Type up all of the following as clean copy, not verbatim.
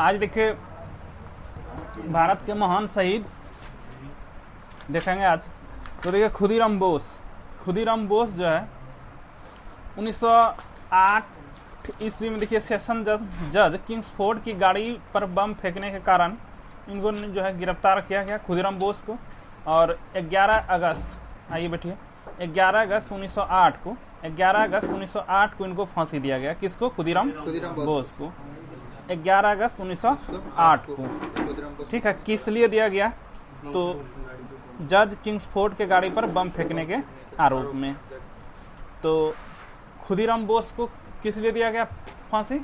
आज देखिए भारत के महान शहीद देखेंगे आज। तो देखिए खुदीराम बोस जो है 1908 ईस्वी में देखिए सेशन जज किंग्सफोर्ड की गाड़ी पर बम फेंकने के कारण इनको जो है गिरफ्तार किया गया खुदीराम बोस को। और 11 अगस्त आइए बैठिए 11 अगस्त 1908 को इनको फांसी दिया गया। किसको? खुदीराम बोस को 11 अगस्त 1908 को। ठीक है, किस लिए दिया गया? तो जज किंग्सफोर्ड के गाड़ी पर बम फेंकने के आरोप में। तो खुदीराम बोस को किस लिए दिया गया फांसी?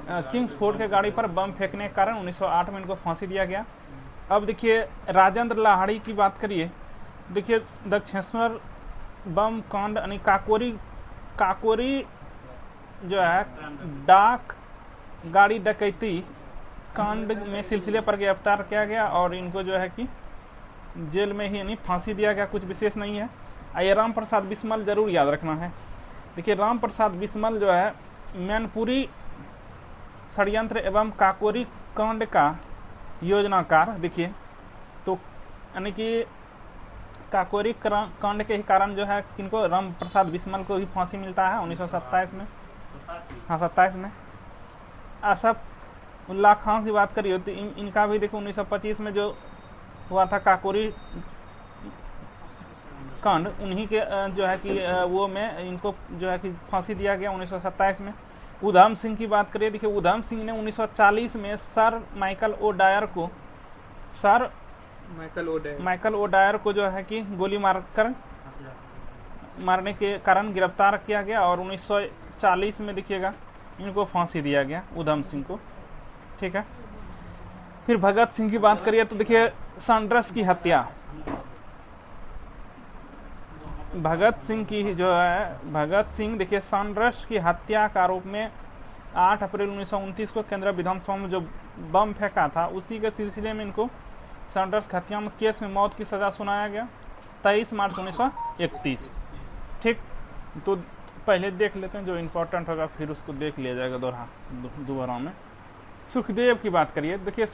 किंग्सफोर्ड के गाड़ी पर बम फेंकने के कारण 1908 में इनको फांसी दिया गया। अब देखिए राजेंद्र लाहिड़ी की बात करिए। देखिए दक्षिणेश्वर बम कांड यानी काकोरी जो है डाक गाड़ी डकैती कांड में सिलसिले पर गिरफ्तार किया गया और इनको जो है कि जेल में ही यानी फांसी दिया गया। कुछ विशेष नहीं है। ये राम प्रसाद बिस्मल जरूर याद रखना है। देखिए राम प्रसाद बिस्मल जो है मैनपुरी षड्यंत्र एवं काकोरी कांड का योजनाकार। देखिए तो यानी कि काकोरी कांड के ही कारण जो है किनको राम प्रसाद बिस्मल को भी फांसी मिलता है 1927 में। हाँ 27 में। असफ उल्लाह खान की बात करिए तो इनका भी देखो 1925 में जो हुआ था काकोरी कांड, उन्हीं के जो है कि वो में इनको जो है कि फांसी दिया गया 1927 में। उधम सिंह की बात करिए। देखिए उधम सिंह ने 1940 में सर माइकल ओ डायर को जो है कि गोली मारने के कारण गिरफ्तार किया गया और 1940 में देखिएगा इनको फांसी दिया गया उधम सिंह को। ठीक है, फिर भगत सिंह की बात करिए तो देखिए सैंडर्स की हत्या, भगत सिंह देखिए सैंडर्स की हत्या का आरोप में 8 अप्रैल 1929 को केंद्रीय विधानसभा में जो बम फेंका था उसी के सिलसिले में इनको सैंडर्स की हत्या में केस में मौत की सजा सुनाया गया 23 मार्च 1931। ठीक, तो पहले देख लेते हैं जो इम्पोर्टेंट होगा, फिर उसको देख लिया जाएगा दोबारा में। सुखदेव की बात करिए। देखिए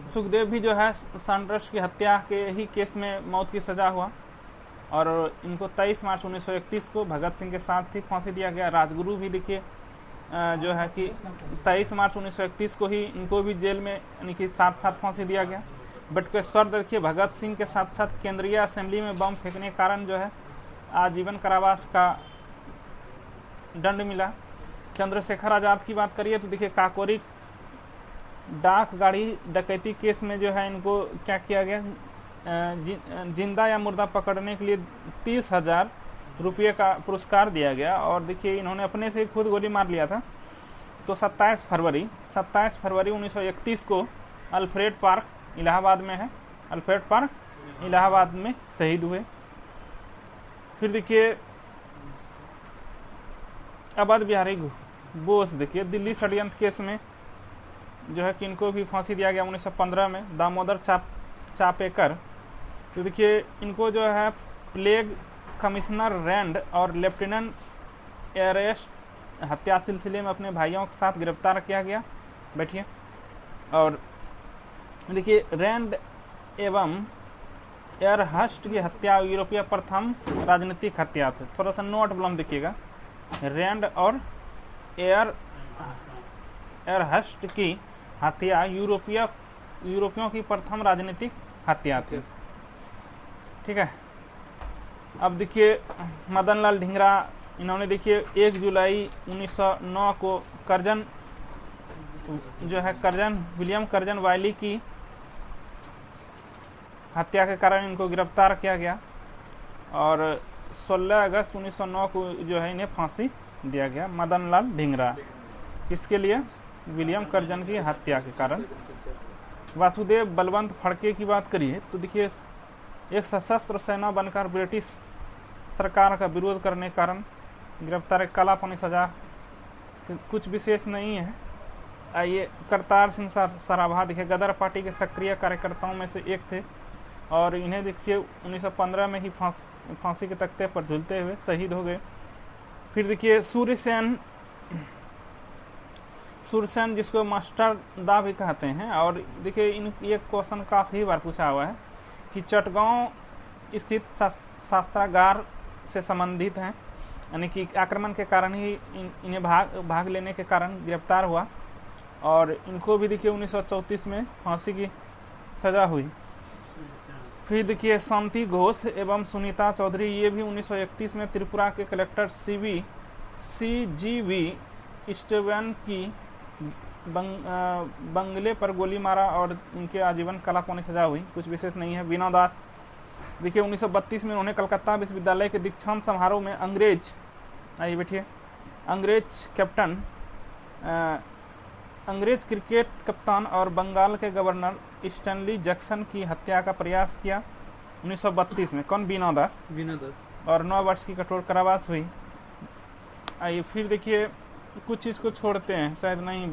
सुखदेव भी जो है सैंडर्स की हत्या के ही केस में मौत की सजा हुआ और इनको 23 मार्च 1931 को भगत सिंह के साथ ही फांसी दिया गया। राजगुरु भी देखिए जो है कि 23 मार्च 1931 को ही इनको भी जेल में यानी कि साथ फांसी दिया गया। बटुकेश्वर देखिए भगत सिंह के साथ साथ केंद्रीय असेंबली में बम फेंकने के कारण जो है आजीवन कारावास का दंड मिला। चंद्रशेखर आजाद की बात करिए तो देखिए काकोरी डाक गाड़ी डकैती केस में जो है इनको क्या किया गया, जिंदा या मुर्दा पकड़ने के लिए 30,000 रुपये का पुरस्कार दिया गया और देखिए इन्होंने अपने से खुद गोली मार लिया था। तो 27 फरवरी 1931 को अल्फ्रेड पार्क इलाहाबाद में है, अल्फ्रेड पार्क इलाहाबाद में शहीद हुए। फिर देखिए अवध बिहारी बोस देखिए दिल्ली षड्यंत्र केस में जो है कि इनको भी फांसी दिया गया 1915 में। दामोदर चापेकर तो देखिए इनको जो है प्लेग कमिश्नर रैंड और लेफ्टिनेंट एयरेस्ट हत्या सिलसिले में अपने भाइयों के साथ गिरफ्तार किया गया। बैठिए, और देखिए रैंड एवं एयरहस्ट की हत्या यूरोपीय प्रथम राजनीतिक हत्या थे। थोड़ा सा नोट ब्लम देखिएगा, रैंड और एयरहस्ट की हत्या यूरोपियों की प्रथम राजनीतिक हत्या थी। ठीक है, अब देखिए मदन लाल ढींगरा, इन्होंने देखिए 1 जुलाई 1909 को विलियम कर्जन वायली की हत्या के कारण इनको गिरफ्तार किया गया और 16 अगस्त 1909 को जो है इन्हें फांसी दिया गया। मदन लाल ढींगरा किसके लिए? विलियम कर्जन की हत्या के कारण। वासुदेव बलवंत फड़के की बात करिए तो देखिए एक सशस्त्र सेना बनकर ब्रिटिश सरकार का विरोध करने के कारण गिरफ्तार, कालापनी सजा, कुछ विशेष नहीं है। आइए करतार सिंह सराभा देखिए गदर पार्टी के सक्रिय कार्यकर्ताओं में से एक थे और इन्हें देखिए 1915 में ही फांसी के तख्ते पर झूलते हुए शहीद हो गए। फिर देखिए सूरसेन, जिसको मास्टर दा भी कहते हैं। और देखिए ये क्वेश्चन काफ़ी बार पूछा हुआ है कि चटगांव स्थित शस्त्रागार से संबंधित हैं, यानी कि आक्रमण के कारण ही इन्हें भाग लेने के कारण गिरफ्तार हुआ, और इनको भी देखिए 1934 में फांसी की सजा हुई। फिर देखिए शांति घोष एवं सुनीता चौधरी, ये भी 1931 में त्रिपुरा के कलेक्टर CGV स्टेवन की बंगले पर गोली मारा और उनके आजीवन कारावास की सजा हुई, कुछ विशेष नहीं है। वीणा दास, देखिए 1932 में उन्होंने कलकत्ता विश्वविद्यालय के दीक्षांत समारोह में अंग्रेज क्रिकेट कप्तान और बंगाल के गवर्नर स्टैनली जैक्सन की हत्या का प्रयास किया 1932 में। कौन? वीणा दास। और 9 वर्ष की कठोर कारावास हुई। आइए फिर देखिए कुछ चीज़ को छोड़ते हैं, शायद नहीं,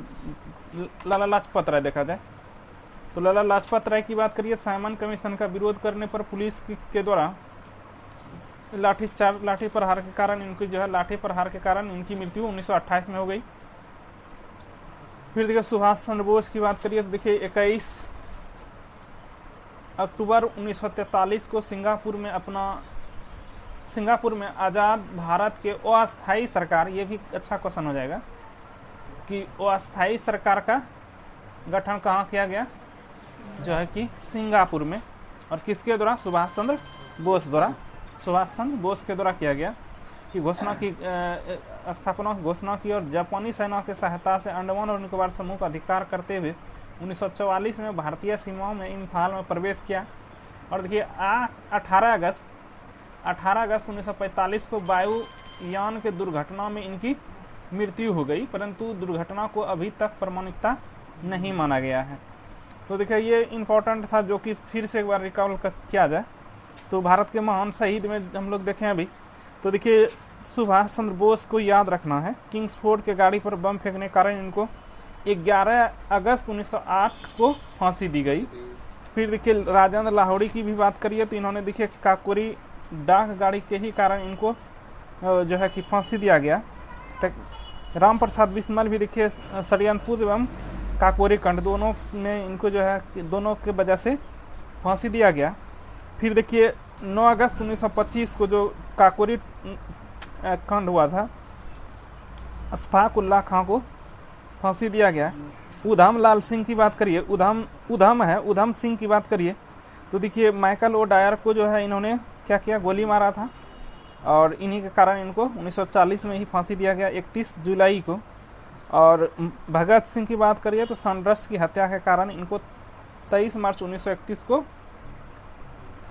लाला लाजपत राय देखा जाए तो लाला लाजपत राय की बात करिए। साइमन कमीशन का विरोध करने पर पुलिस के द्वारा लाठी प्रहार के कारण इनकी मृत्यु 1928 में हो गई। फिर देखिए सुभाष चंद्र बोस की बात करिए तो देखिए 21 अक्टूबर 1943 को सिंगापुर में आज़ाद भारत के अस्थायी सरकार, ये भी अच्छा क्वेश्चन हो जाएगा कि अस्थायी सरकार का गठन कहाँ किया गया, जो है कि सिंगापुर में, और किसके द्वारा? सुभाष चंद्र बोस के द्वारा किया गया, की घोषणा की स्थापना की घोषणा की, और जापानी सेना की सहायता से अंडमान और निकोबार समूह का अधिकार करते हुए 1944 में भारतीय सीमाओं में इम्फाल में प्रवेश किया। और देखिए 18 अगस्त 1945 को वायुयान के दुर्घटना में इनकी मृत्यु हो गई, परंतु दुर्घटना को अभी तक प्रमाणिकता नहीं माना गया है। तो देखिए ये इम्पोर्टेंट था, जो कि फिर से एक बार रिकॉल किया जाए। तो भारत के महान शहीद में हम लोग देखें अभी, तो देखिए सुभाष चंद्र बोस को याद रखना है। किंग्सफोर्ड के गाड़ी पर बम फेंकने के कारण इनको 11 अगस्त 1908 को फांसी दी गई। फिर देखिए राजेंद्र लाहौरी की भी बात करिए तो इन्होंने देखिए काकोरी डाक गाड़ी के ही कारण इनको जो है कि फांसी दिया गया। राम प्रसाद बिस्मिल भी देखिए षड्यंत्र एवं काकोरी कांड दोनों में इनको जो है दोनों के वजह से फांसी दिया गया। फिर देखिए 9 अगस्त 1925 को जो काकोरी कांड हुआ था, अशफाक उल्लाह खां को फांसी दिया गया। उधम लाल सिंह की बात करिए, उधम सिंह की बात करिए तो देखिए माइकल ओ डायर को जो है इन्होंने क्या किया, गोली मारा था, और इन्हीं के कारण इनको 1940 में ही फांसी दिया गया 31 जुलाई को। और भगत सिंह की बात करिए तो सैंडर्स की हत्या के कारण इनको 23 मार्च 1931 को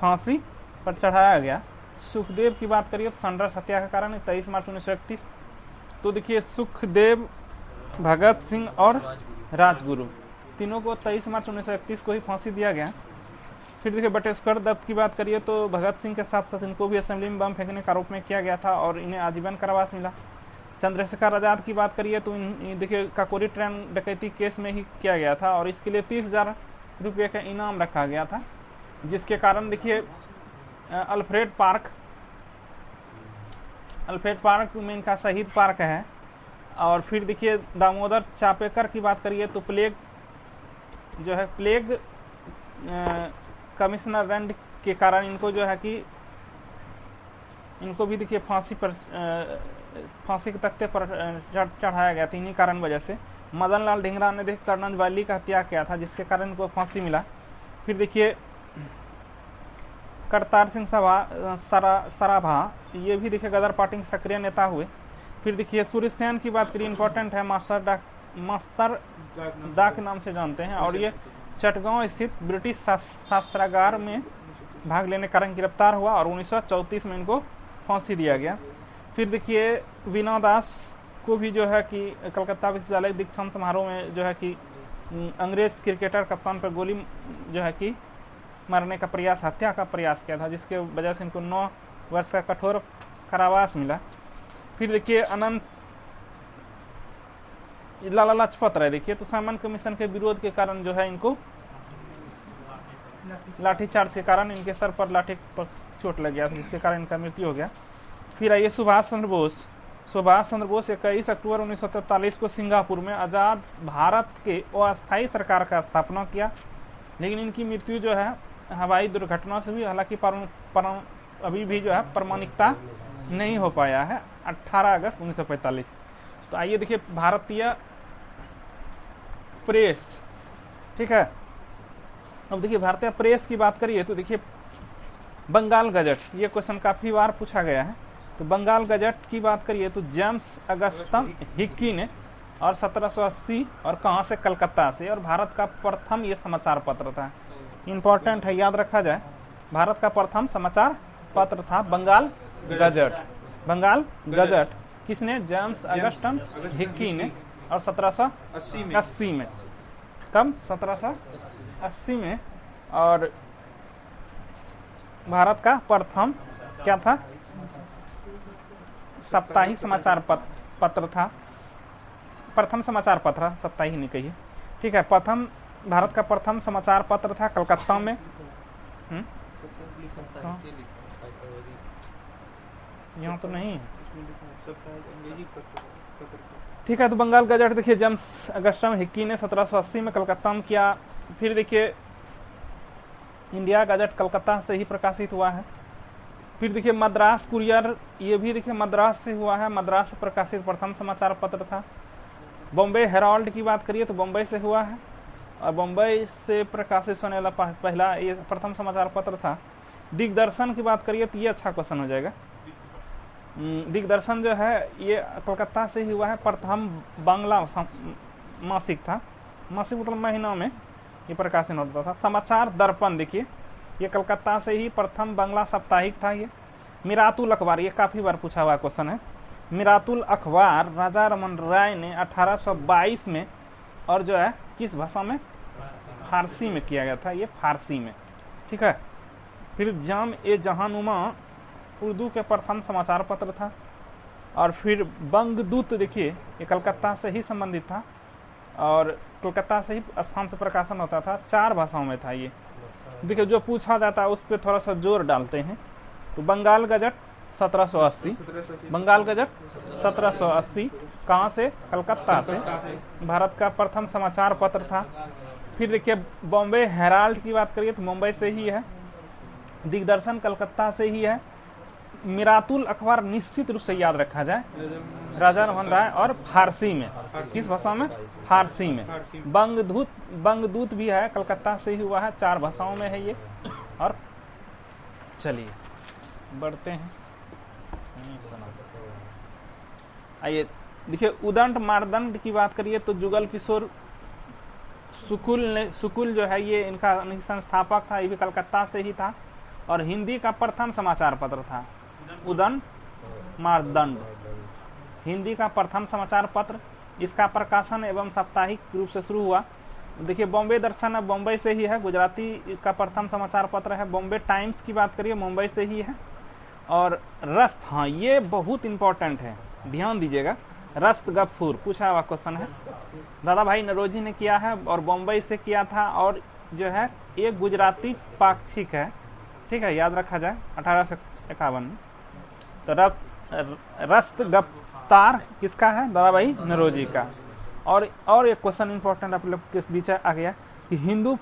फांसी पर चढ़ाया गया। सुखदेव की बात करिए तो सैंडर्स हत्या के कारण 23 मार्च 1931। तो देखिए सुखदेव, भगत सिंह और राजगुरु तीनों को 23 मार्च 1931 को ही फांसी दिया गया। फिर देखिए बटेश्वर दत्त की बात करिए तो भगत सिंह के साथ साथ इनको भी असेंबली में बम फेंकने का आरोप में किया गया था और इन्हें आजीवन कारावास मिला। चंद्रशेखर आज़ाद की बात करिए तो देखिए काकोरी ट्रेन डकैती केस में ही किया गया था और इसके लिए 30,000 रुपये का इनाम रखा गया था, जिसके कारण देखिए अल्फ्रेड पार्क में इनका शहीद पार्क है। और फिर देखिए दामोदर चापेकर की बात करिए तो प्लेग कमिश्नर रैंड के कारण इनको जो है कि इनको भी देखिए फांसी के तख्ते पर चढ़ाया गया था इन्हीं कारण वजह से। मदन लाल ढींगरा ने देखिए कर्नल वाली का हत्या किया था, जिसके कारण इनको फांसी मिला। फिर देखिए करतार सिंह सराभा, ये भी देखिए गदर पार्टी के सक्रिय नेता हुए। फिर देखिए सूर्यसेन की बात करिए, इंपॉर्टेंट है, मास्टर डा के नाम से जानते हैं और ये चटगांव स्थित ब्रिटिश शस्त्रागार में भाग लेने के कारण गिरफ्तार हुआ और 1934 में इनको फांसी दिया गया। फिर देखिए वीणा दास को भी जो है कि कलकत्ता विश्वविद्यालय दीक्षांत समारोह में जो है कि अंग्रेज क्रिकेटर कप्तान पर गोली जो है कि मारने का प्रयास, हत्या का प्रयास किया था, जिसके वजह से इनको 9 वर्ष का कठोर कारावास मिला। फिर देखिए लाला लाजपत राय देखिए तो साइमन कमीशन के विरोध के कारण जो है इनको लाठीचार्ज के कारण इनके सर पर लाठी पर चोट लग गया था, जिसके कारण इनका मृत्यु हो गया। फिर आइए सुभाष चंद्र बोस। सुभाष चंद्र बोस 21 अक्टूबर 1943 को सिंगापुर में आज़ाद भारत के अस्थायी सरकार का स्थापना किया, लेकिन इनकी मृत्यु जो है हवाई दुर्घटना से हुई। हालांकि अभी भी जो है प्रमाणिकता नहीं हो पाया है। 18 अगस्त 1945। तो आइए देखिए भारतीय प्रेस, ठीक है। अब देखिए भारतीय प्रेस की बात करिए तो देखिए बंगाल गजट, ये क्वेश्चन काफी बार पूछा गया है। तो बंगाल गजट की बात करिए तो जेम्स अगस्टम हिक्की ने, और 1780, और कहाँ से, कलकत्ता से, और भारत का प्रथम ये समाचार पत्र था। इंपॉर्टेंट है, याद रखा जाए। भारत का प्रथम समाचार पत्र था बंगाल गजट। बंगाल गजट किसने? जेम्स अगस्टम हिक्की ने, और 1780 में। कब? 1780 में। और भारत का प्रथम क्या था? साप्ताहिक समाचार पत्र था। प्रथम समाचार पत्र, साप्ताहिक नहीं कहिए, ठीक है। प्रथम, भारत का प्रथम समाचार पत्र था कलकत्ता में। यहाँ तो नहीं है, ठीक है। तो बंगाल गजट देखिए जेम्स अगस्टम हिक्की ने 1780 में कलकत्ता में किया। फिर देखिए इंडिया गजट कलकत्ता से ही प्रकाशित हुआ है। फिर देखिए मद्रास कुरियर, ये भी देखिए मद्रास से हुआ है। मद्रास से प्रकाशित प्रथम समाचार पत्र था। बॉम्बे हेराल्ड की बात करिए तो बॉम्बे से हुआ है, और बॉम्बे से प्रकाशित होने वाला पहला ये प्रथम समाचार पत्र था। दिग्दर्शन की बात करिए तो ये अच्छा क्वेश्चन हो जाएगा। दिग्दर्शन जो है ये कलकत्ता से ही हुआ है। प्रथम बांग्ला मासिक था। मासिक मतलब महीनों में ये प्रकाशित होता था। समाचार दर्पण देखिए ये कलकत्ता से ही प्रथम बांग्ला साप्ताहिक था। ये मिरातुल अखबार, ये काफी बार पूछा हुआ क्वेश्चन है। मिरातुल अखबार राजा रमन राय ने 1822 में, और जो है किस भाषा में? फारसी में किया गया था, ये फारसी में, ठीक है। फिर जाम ए जहानुमा उर्दू के प्रथम समाचार पत्र था। और फिर बंगदूत देखिए ये कलकत्ता से ही संबंधित था, और कलकत्ता से ही स्थान से प्रकाशन होता था। 4 भाषाओं में था ये। देखिए जो पूछा जाता है उस पर थोड़ा सा जोर डालते हैं। तो बंगाल गजट 1780, बंगाल गजट 1780 कहाँ से? कलकत्ता से। भारत का प्रथम समाचार पत्र था। फिर देखिए बॉम्बे हेराल्ड की बात करिए तो मुंबई से ही है। दिग्दर्शन कलकत्ता से ही है। मिरातुल अखबार निश्चित रूप से याद रखा जाए, राजा रमन राय, और फारसी में। किस भाषा में? फारसी में। बंगदूत भी है, कलकत्ता से ही हुआ है। 4 भाषाओं में है ये। और चलिए बढ़ते हैं। आइए देखिए उदंड मारदंड की बात करिए तो जुगल किशोर सुकुल जो है ये इनका संस्थापक था। ये भी कलकत्ता से ही था, और हिंदी का प्रथम समाचार पत्र था उदंड मारदंड। हिंदी का प्रथम समाचार पत्र, इसका प्रकाशन एवं साप्ताहिक रूप से शुरू हुआ। देखिए बॉम्बे दर्शन अब बॉम्बे से ही है। गुजराती का प्रथम समाचार पत्र है। बॉम्बे टाइम्स की बात करिए मुंबई से ही है। और रस्त, हाँ ये बहुत इंपॉर्टेंट है, ध्यान दीजिएगा। रस्त गफूर पूछा हुआ क्वेश्चन है। दादा भाई नरोजी ने किया है और बॉम्बे से किया था, और जो है एक गुजराती पाक्षिक है, ठीक है, याद रखा जाए 1851 में। तो रस्त गफ्तार किसका है? दादा भाई नरोजी का। और एक क्वेश्चन इंपॉर्टेंट आप लोग के बीच आ गया कि हिंदू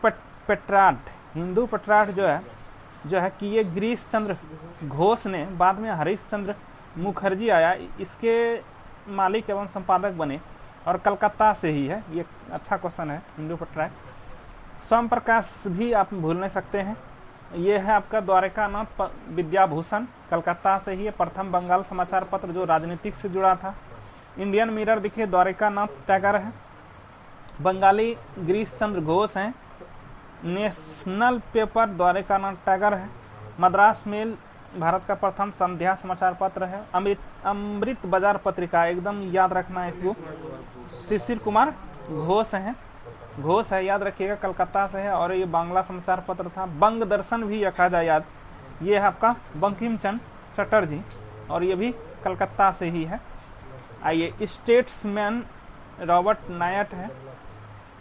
पटराट जो है कि ये गिरीश चंद्र घोष ने, बाद में हरीश चंद्र मुखर्जी आया, इसके मालिक एवं संपादक बने, और कलकत्ता से ही है। ये अच्छा क्वेश्चन है। हिंदू पटराट। स्वयं प्रकाश भी आप भूल नहीं सकते हैं। ये है आपका द्वारकानाथ विद्याभूषण, कलकत्ता से ही है। प्रथम बंगाल समाचार पत्र जो राजनीतिक से जुड़ा था। इंडियन मिरर देखिए द्वारकानाथ टैगर है। बंगाली गिरीश चंद्र घोष हैं। नेशनल पेपर द्वारकानाथ टैगर है। मद्रास मेल भारत का प्रथम संध्या समाचार पत्र है। अमृत बाजार पत्रिका, एकदम याद रखना है इसको, शिशिर कुमार घोष हैं, घोष है, याद रखिएगा, कलकत्ता से है। और ये बांग्ला समाचार पत्र था। बंग दर्शन भी रखा जाए याद, ये है आपका बंकिम चंद्र चटर्जी, और ये भी कलकत्ता से ही है। आइए स्टेट्समैन रॉबर्ट नायट है।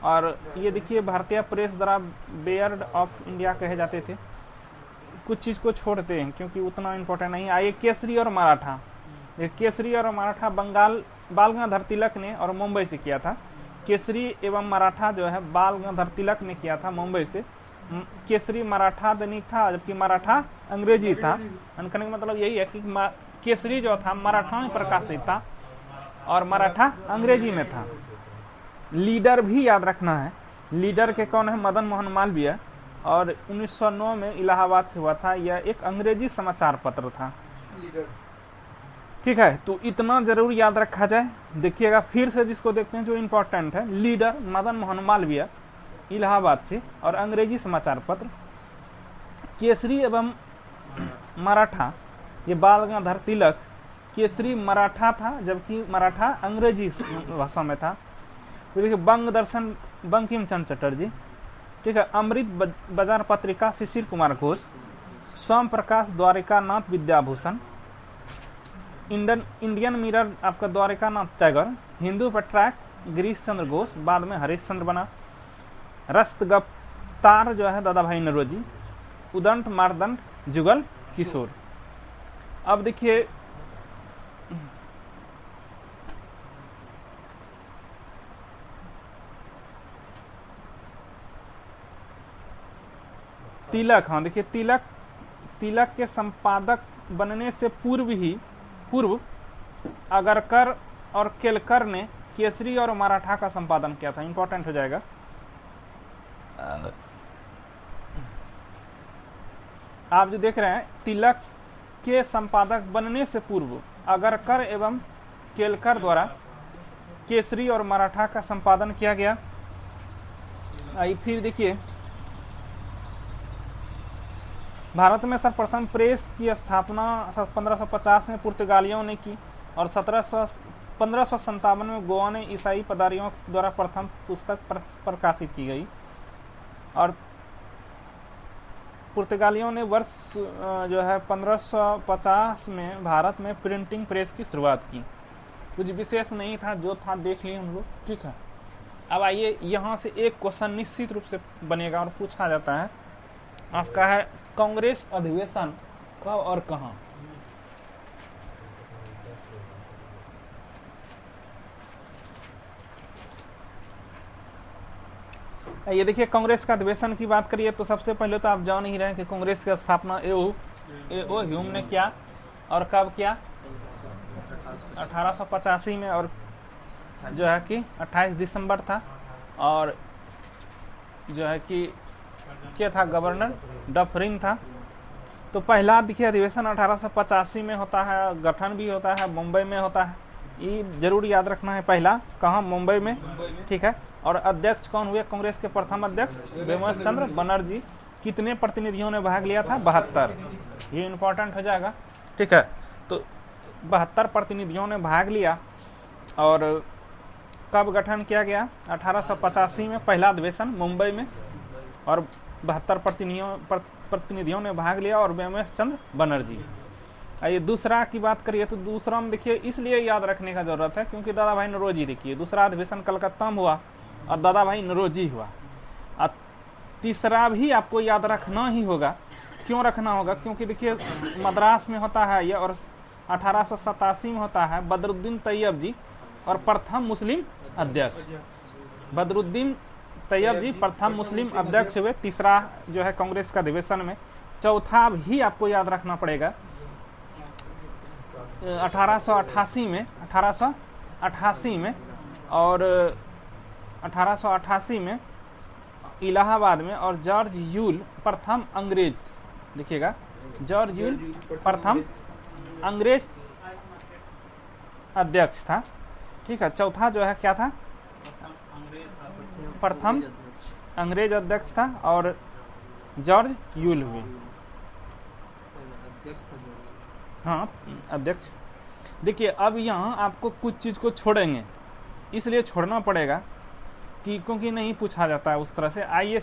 और ये देखिए भारतीय प्रेस द्वारा बेयर्ड ऑफ इंडिया कहे जाते थे। कुछ चीज़ को छोड़ते हैं क्योंकि उतना इम्पोर्टेंट नहीं। आइए केसरी और मराठा, ये केसरी और मराठा बाल गंगाधर तिलक ने और मुंबई से किया था। केसरी एवं मराठा जो है बाल गंगाधर तिलक ने किया था मुंबई से। केसरी मराठा दैनिक था, जबकि मराठा अंग्रेजी था। कहने का मतलब यही है कि केसरी जो था मराठा में प्रकाशित था और मराठा अंग्रेजी में था। लीडर भी याद रखना है, लीडर के कौन है? मदन मोहन मालवीय, और 1909 में इलाहाबाद से हुआ था। यह एक अंग्रेजी समाचार पत्र था। ठीक है, तो इतना जरूर याद रखा जाए। देखिएगा फिर से जिसको देखते हैं जो इम्पोर्टेंट है, लीडर मदन मोहन मालवीय, इलाहाबाद से, और अंग्रेजी समाचार पत्र। केसरी एवं मराठा, ये बाल गंगाधर तिलक केसरी मराठा था, जबकि मराठा अंग्रेजी भाषा में था। तो देखिए बंग दर्शन बंकिम चंद्र चटर्जी। ठीक है, अमृत बाजार पत्रिका शिशिर कुमार घोष। स्वयं प्रकाश द्वारिकानाथ विद्याभूषण। इंडियन मिरर आपका द्वारिकानाथ टैगर। हिंदू पट्रैक गिरीश चंद्र घोष, बाद में हरीश चंद्र बना। रस्तगफ्तार जो है दादा भाई नौरोजी। उदंड मारदंड जुगल किशोर। अब देखिए तिलक, हाँ देखिए तिलक के संपादक बनने से पूर्व अगरकर और केलकर ने केसरी और मराठा का संपादन किया था। इंपॉर्टेंट हो जाएगा। आप जो देख रहे हैं, तिलक के संपादक बनने से पूर्व अगरकर एवं केलकर द्वारा केसरी और मराठा का संपादन किया गया। आइए फिर देखिए, भारत में सर्वप्रथम प्रेस की स्थापना 1550 में पुर्तगालियों ने की और 1557 में गोवा में ईसाई पदारियों द्वारा प्रथम पुस्तक प्रकाशित की गई। और पुर्तगालियों ने वर्ष जो है 1550 में भारत में प्रिंटिंग प्रेस की शुरुआत की। कुछ विशेष नहीं था, जो था देख लिए हम लोग। ठीक है, अब आइए यहाँ से एक क्वेश्चन निश्चित रूप से बनेगा और पूछा जाता है आपका है, कांग्रेस अधिवेशन कब और कहां? ये देखिए, कांग्रेस का अधिवेशन की बात करिए तो सबसे पहले तो आप जान ही रहे हैं कि कांग्रेस की स्थापना ए.ओ. ह्यूम ने किया। और कब किया? 1885 में, और जो है कि 28 दिसंबर था। और जो है कि क्या था? गवर्नर डफरिन था। तो पहला देखिए अधिवेशन 1885 में होता है, गठन भी होता है मुंबई में होता है। ये जरूर याद रखना है, पहला कहाँ? मुंबई में। ठीक है, और अध्यक्ष कौन हुए? कांग्रेस के प्रथम अध्यक्ष बेमस चंद्र बनर्जी। कितने प्रतिनिधियों ने भाग लिया था? 72। ये इंपॉर्टेंट हो जाएगा। ठीक है, तो 72 प्रतिनिधियों ने भाग लिया। और कब गठन किया गया? 1885 में पहला अधिवेशन मुंबई में, और 72 प्रतिनिधियों ने भाग लिया और बेमस चंद्र बनर्जी। आइए दूसरा की बात करिए तो दूसरा में देखिए इसलिए याद रखने का जरूरत है क्योंकि दादा भाई नौरोजी। देखिए दूसरा अधिवेशन कलकत्ता में हुआ और दादा भाई नौरोजी हुआ। और तीसरा भी आपको याद रखना ही होगा। क्यों रखना होगा? क्योंकि देखिए मद्रास में होता है ये, और 1887 में होता है बदरुद्दीन तैयब जी और प्रथम मुस्लिम अध्यक्ष। बदरुद्दीन तैयब जी प्रथम मुस्लिम अध्यक्ष हुए तीसरा जो है कांग्रेस का अधिवेशन में। चौथा भी आपको याद रखना पड़ेगा 1888 में और 1888 में इलाहाबाद में। और जॉर्ज यूल प्रथम अंग्रेज, देखिएगा जॉर्ज यूल प्रथम अंग्रेज अध्यक्ष था। ठीक है, चौथा जो है क्या था? प्रथम अंग्रेज अध्यक्ष था और जॉर्ज यूल हुए। हाँ अध्यक्ष। देखिए अब यहाँ आपको कुछ चीज को छोड़ेंगे, इसलिए छोड़ना पड़ेगा कि क्योंकि नहीं पूछा जाता है उस तरह से। आइए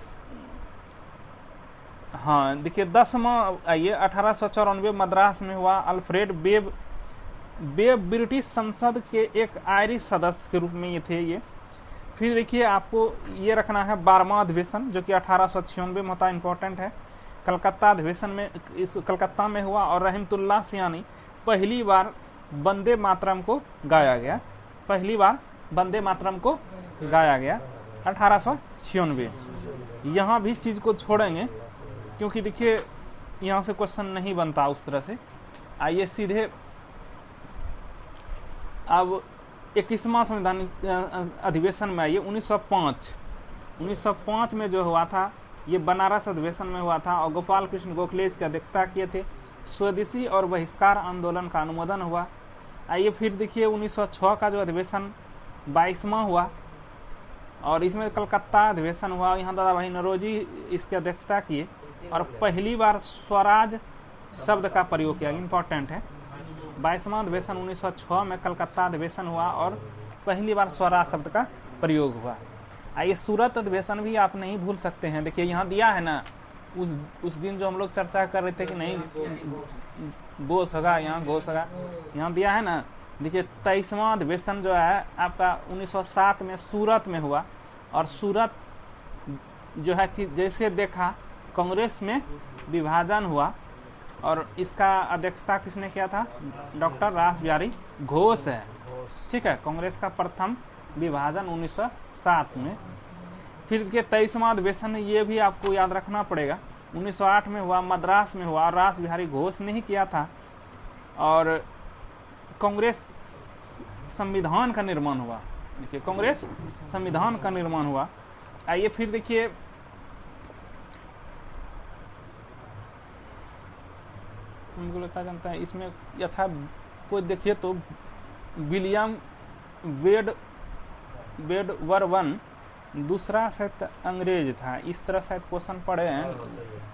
हाँ देखिए 10वां आइए 1894 मद्रास में हुआ। अल्फ्रेड बेब ब्रिटिश संसद के एक आयरिश सदस्य के रूप में ये थे ये। फिर देखिए आपको ये रखना है 12वां अधिवेशन जो कि 1896 में होता है, इंपॉर्टेंट है। कलकत्ता अधिवेशन में कलकत्ता में हुआ और रहमतुल्लाह सियानी पहली बार वंदे मातरम को गाया गया, पहली बार वंदे मातरम को गाया गया 1896। यहाँ भी चीज को छोड़ेंगे क्योंकि देखिए यहाँ से क्वेश्चन नहीं बनता उस तरह से। आइए सीधे अब 21वां संवैधानिक अधिवेशन में आइए। 1905 में जो हुआ था ये बनारस अधिवेशन में हुआ था और गोपाल कृष्ण गोखले इसकी अध्यक्षता किए थे। स्वदेशी और बहिष्कार आंदोलन का अनुमोदन हुआ। आइए फिर देखिए 1906 का जो अधिवेशन 22वां हुआ और इसमें कलकत्ता अधिवेशन हुआ। यहाँ दादा भाई नौरोजी इसकी अध्यक्षता किए और पहली बार स्वराज शब्द का प्रयोग किया, इंपॉर्टेंट है। 22वां अधिवेशन 1906 में कलकत्ता अधिवेशन हुआ और पहली बार स्वराज शब्द का प्रयोग हुआ। आइए सूरत अधिवेशन भी आप नहीं भूल सकते हैं। देखिए यहाँ दिया है ना, उस दिन जो हम लोग चर्चा कर रहे थे कि नहीं गोस होगा, यहाँ गोस होगा, यहाँ दिया है ना। देखिए 23वां अधिवेशन जो है आपका 1907 में सूरत में हुआ और सूरत जो है कि जैसे देखा कांग्रेस में विभाजन हुआ और इसका अध्यक्षता किसने किया था? डॉक्टर रासबिहारी घोष है, ठीक है। कांग्रेस का प्रथम विभाजन 1907 में। फिर के 23वां अधिवेशन ये भी आपको याद रखना पड़ेगा 1908 में हुआ, मद्रास में हुआ और रासबिहारी घोष ने ही किया था और कांग्रेस संविधान का निर्माण हुआ। देखिए कांग्रेस संविधान का निर्माण हुआ। आइए फिर देखिए उनको लगता जानता है इसमें अच्छा कोई देखिए तो विलियम वेडवर्वन दूसरा शायद अंग्रेज था, इस तरह शायद क्वेश्चन पढ़े हैं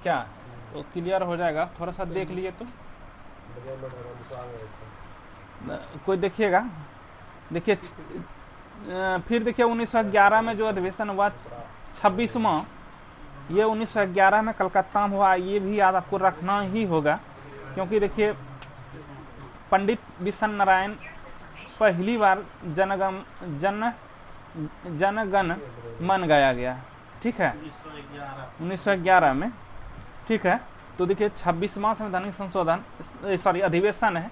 क्या, तो क्लियर हो जाएगा। थोड़ा सा देख लीजिए तो कोई देखिएगा। देखिए फिर देखिए 1911 में जो अधिवेशन हुआ 26वां, ये 1911 में कलकत्ता में हुआ। ये भी याद आपको रखना ही होगा क्योंकि देखिए पंडित बिशन नारायण पहली बार जनगण मन गाया गया, ठीक है, 1911 में, ठीक है। तो देखिए 26वां संवैधानिक संशोधन अधिवेशन है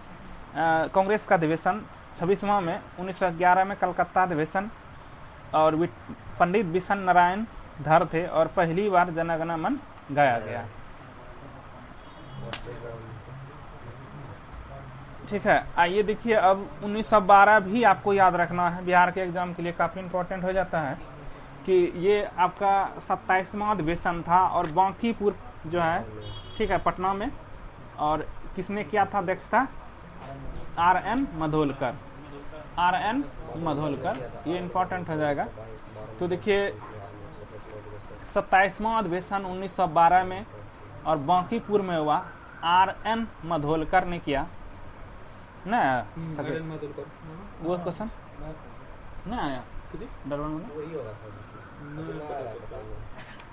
कांग्रेस का अधिवेशन 26वां में 1911 में कलकत्ता अधिवेशन और पंडित बिशन नारायण धर थे और पहली बार जनगण मन गाया गया, ठीक है। आइए देखिए अब 1912 भी आपको याद रखना है, बिहार के एग्जाम के लिए काफी इंपॉर्टेंट हो जाता है कि ये आपका 27वां अधिवेशन था और बांकीपुर जो है, ठीक है, पटना में, और किसने किया था अध्यक्षता? RN मधोलकर, ये इंपॉर्टेंट हो जाएगा। तो देखिए 27वां अधिवेशन 1912 में और बांकीपुर में हुआ, RN मधोलकर ने किया ना। वो क्वेश्चन ना आया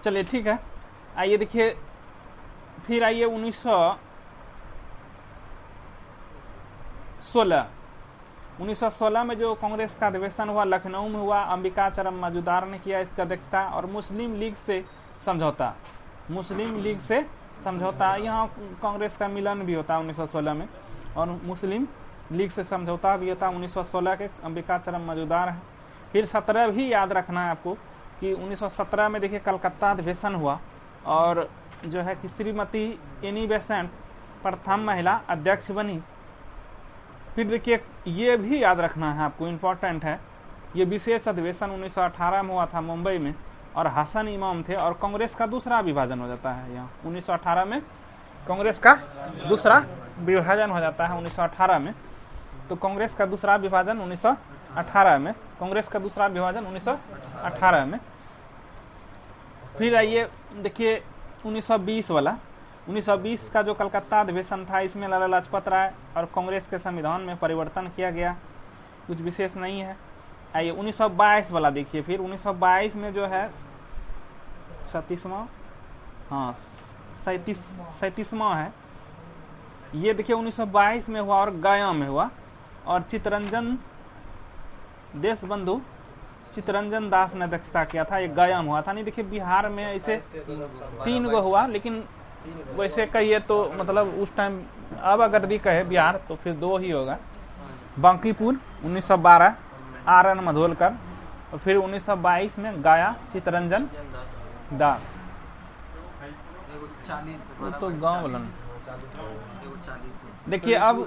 चलिए ठीक है। आइए देखिए फिर आइए 1916 में जो कांग्रेस का अधिवेशन हुआ लखनऊ में हुआ, अंबिकाचरम मजूमदार ने किया इसका अध्यक्षता और मुस्लिम लीग से समझौता, यहाँ कांग्रेस का मिलन भी होता है 1916 में और मुस्लिम लीग से समझौता भी होता है 1916 के, अंबिकाचरम मजूमदार है। फिर 17 भी याद रखना है आपको कि 1917 में देखिए कलकत्ता अधिवेशन हुआ और जो है कि श्रीमती एनी बेसेंट प्रथम महिला अध्यक्ष बनी। फिर देखिए ये भी याद रखना है आपको, इम्पोर्टेंट है, ये विशेष अधिवेशन 1918 में हुआ था मुंबई में और हसन इमाम थे और कांग्रेस का दूसरा विभाजन हो जाता है यहाँ 1918 में, कांग्रेस का दूसरा विभाजन हो जाता है 1918 में। तो कांग्रेस का दूसरा विभाजन 1918 में। फिर आइए देखिए 1920 का जो कलकत्ता अधिवेशन था, इसमें लाला लाजपत राय और कांग्रेस के संविधान में परिवर्तन किया गया, कुछ विशेष नहीं है। आइए 1922 वाला देखिए। फिर 1922 में जो है 37वां है, ये देखिए 1922 में हुआ और गया में हुआ और देशबंधु चित्तरंजन दास ने अध्यक्षता किया था, ये गया में हुआ था। नहीं देखिए बिहार में ऐसे 3 गो हुआ, लेकिन वैसे कहिए तो मतलब उस टाइम अब अगर दी कहे बिहार तो फिर 2 ही होगा। बांकीपुर 1912 आर.एन. मधोलकर, और फिर 1922 में गया चित्तरंजन दास। वो तो गाँव वाला। देखिए अब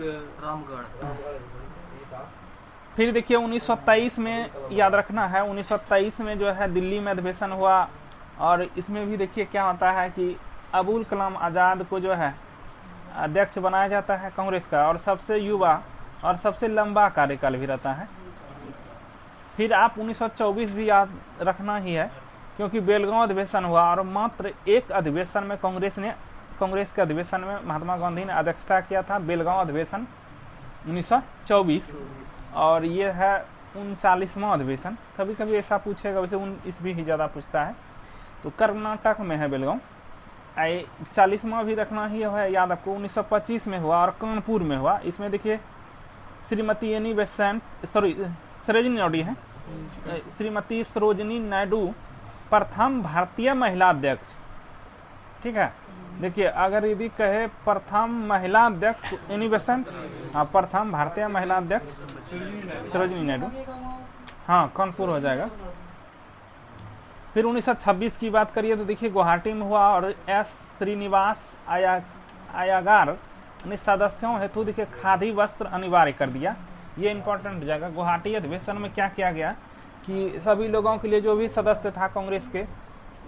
फिर देखिए 1923 में याद रखना है, 1923 में जो है दिल्ली में अधिवेशन हुआ, और इसमें भी देखिए क्या होता है कि अबुल कलाम आज़ाद को जो है अध्यक्ष बनाया जाता है कांग्रेस का, और सबसे युवा और सबसे लंबा कार्यकाल भी रहता है। फिर आप 1924 भी याद रखना ही है, क्योंकि बेलगांव अधिवेशन हुआ, और मात्र एक अधिवेशन में कांग्रेस के अधिवेशन में महात्मा गांधी ने अध्यक्षता किया था, बेलगांव अधिवेशन 1924, और ये है 39वां अधिवेशन। कभी कभी ऐसा पूछेगा, वैसे 19 भी ज़्यादा पूछता है, तो कर्नाटक में है बेलगांव। 40वां भी रखना ही है याद आपको, 1925 में हुआ और कानपुर में हुआ। इसमें देखिए श्रीमती एनी बेसेंट सरोजिनी नायडू है, श्रीमती सरोजिनी नायडू प्रथम भारतीय महिला अध्यक्ष। ठीक है, देखिए अगर यदि कहे प्रथम महिला अध्यक्ष एनी बेसेंट, हाँ प्रथम भारतीय महिला अध्यक्ष सरोजिनी नायडू, हाँ कानपुर हो जाएगा। फिर 1926 की बात करिए तो देखिए गुवाहाटी में हुआ, और एस श्रीनिवास आयागार ने सदस्यों हेतु देखिए खादी वस्त्र अनिवार्य कर दिया। ये इंपॉर्टेंट हो जाएगा। गुवाहाटी अधिवेशन में क्या किया गया कि सभी लोगों के लिए, जो भी सदस्य था कांग्रेस के,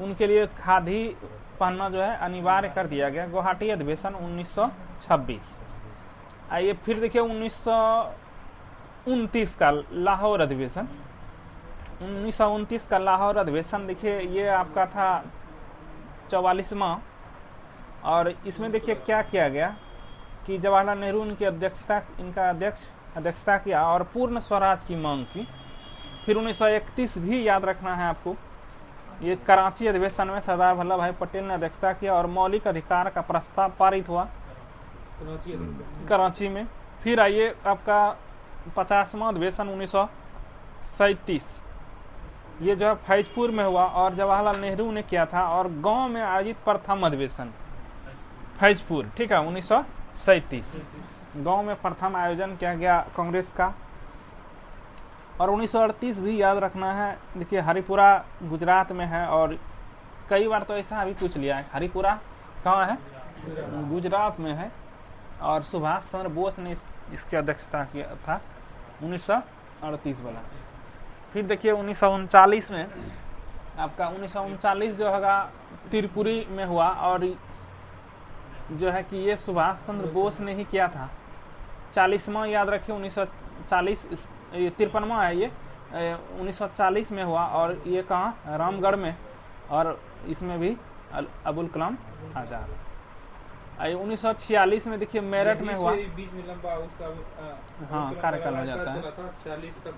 उनके लिए खादी पहनना जो है अनिवार्य कर दिया गया। गुवाहाटी अधिवेशन 1926। आइए फिर देखिए 1929 का लाहौर अधिवेशन। 1929 का लाहौर अधिवेशन देखिए ये आपका था 44वां, और इसमें देखिए क्या किया गया कि जवाहरलाल नेहरू इनका अध्यक्षता किया और पूर्ण स्वराज की मांग की। फिर 1931 भी याद रखना है आपको, ये कराची अधिवेशन में सरदार वल्लभ भाई पटेल ने अध्यक्षता किया और मौलिक अधिकार का प्रस्ताव पारित हुआ कराची में। फिर आइए आपका 50वां अधिवेशन 1937, ये जो है फैजपुर में हुआ और जवाहरलाल नेहरू ने किया था, और गांव में आयोजित प्रथम अधिवेशन फैजपुर। ठीक है, 1937 गांव में प्रथम आयोजन किया गया कांग्रेस का। और 1938 भी याद रखना है, देखिए हरिपुरा गुजरात में है, और कई बार तो ऐसा भी पूछ लिया है हरिपुरा कहाँ है, गुजरात में है, और सुभाष चंद्र बोस ने इसकी अध्यक्षता किया था 1938 वाला। फिर देखिए 1939 में आपका 1939 जो होगा त्रिपुरी में हुआ, और जो है कि ये सुभाष चंद्र बोस ने ही किया था। 40वां याद रखिए 1940, 53वां है ये 1940 में हुआ, और ये कहाँ रामगढ़ में, और इसमें भी अबुल कलाम आजाद। 1946 में देखिए मेरठ में हुआ, बीच में लंबा उसका हाँ कार्यकाल हो जाता है। 40 तक,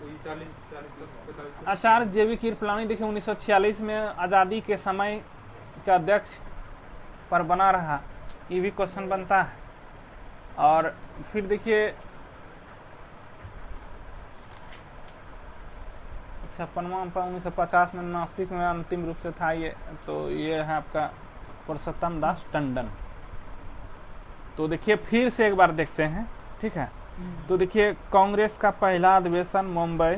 आचार्य जेवी कृपलानी देखिए 1946 में आज़ादी के समय का अध्यक्ष पर बना रहा, ये भी क्वेश्चन बनता है। और फिर देखिए 1950 में नासिक में अंतिम रूप से था ये, तो ये है आपका पुरुषोत्तम दास टंडन। तो देखिए फिर से एक बार देखते हैं, ठीक है। तो देखिए कांग्रेस का पहला अधिवेशन मुंबई,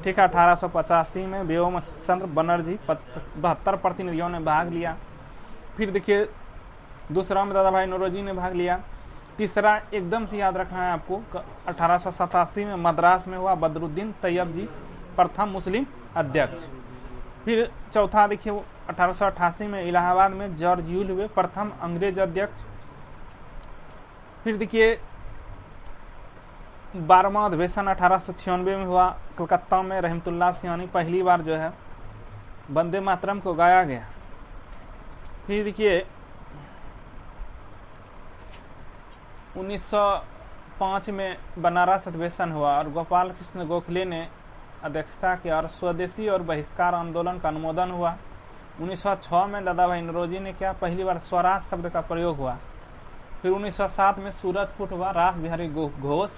ठीक है, 1885 में व्योम चंद्र बनर्जी 72 प्रतिनिधियों ने भाग लिया। फिर देखिए दूसरा में दादा भाई नौरोजी ने भाग लिया। तीसरा एकदम से याद रखना है आपको, 1887 में मद्रास में हुआ, बदरुद्दीन तैयब जी प्रथम मुस्लिम अध्यक्ष। फिर चौथा देखिए 1888 में इलाहाबाद में जॉर्ज यूल हुए प्रथम अंग्रेज अध्यक्ष। फिर देखिए 12वां अधिवेशन 1896 में हुआ, कलकत्ता में रहमतुल्लाह सियानी पहली बार जो है वंदे मातरम को गाया गया। फिर देखिए 1905 में बनारस अधिवेशन हुआ और गोपाल कृष्ण गोखले ने अध्यक्षता की और स्वदेशी और बहिष्कार आंदोलन का अनुमोदन हुआ। 1906 में दादा भाई नौरोजी ने क्या पहली बार स्वराज शब्द का प्रयोग हुआ। फिर 1907 में सूरत फुट हुआ, रास बिहारी घोष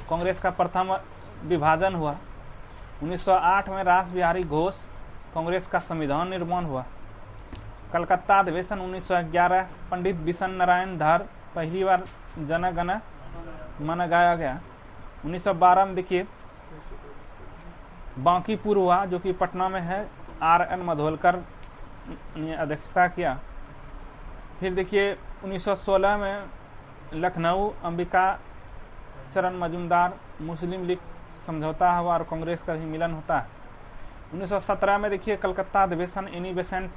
कांग्रेस का प्रथम विभाजन हुआ। 1908 में रास बिहारी घोष कांग्रेस का संविधान निर्माण हुआ। कलकत्ता अधिवेशन 1911 पंडित बिशन नारायण धर पहली बार जन गण मन गाया गया। 1912 में देखिए बांकीपुर हुआ, जो कि पटना में है, RN मधोलकर ने अध्यक्षता किया। फिर देखिए 1916 में लखनऊ अंबिका चरण मजूमदार मुस्लिम लीग समझौता हुआ और कांग्रेस का भी मिलन होता है। 1917 में देखिए कलकत्ता अधिवेशन, एनी बेसेंट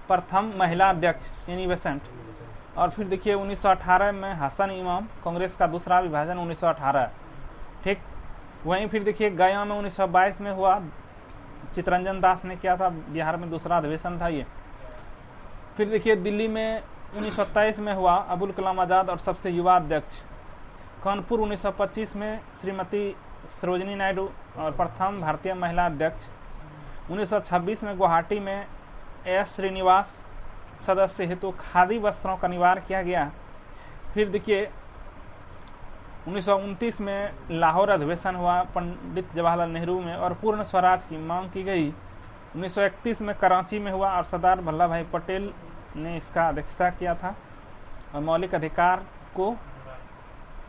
प्रथम महिला अध्यक्ष एनी बेसेंट। और फिर देखिए 1918 में हसन इमाम, कांग्रेस का दूसरा विभाजन 1918, ठीक। वहीं फिर देखिए गया में 1922 में हुआ, चितरंजन दास ने किया था, बिहार में दूसरा अधिवेशन था ये। फिर देखिए दिल्ली में 1923 में हुआ, अबुल कलाम आज़ाद और सबसे युवा अध्यक्ष। कानपुर 1925 में श्रीमती सरोजिनी नायडू और प्रथम भारतीय महिला अध्यक्ष। 1926 में गुवाहाटी में एस श्रीनिवास सदस्य हेतु खादी वस्त्रों का निवारण किया गया। फिर देखिए 1929 में लाहौर अधिवेशन हुआ पंडित जवाहरलाल नेहरू में और पूर्ण स्वराज की मांग की गई। 1931 में कराची में हुआ और सरदार वल्लभ भाई पटेल ने इसका अध्यक्षता किया था और मौलिक अधिकार को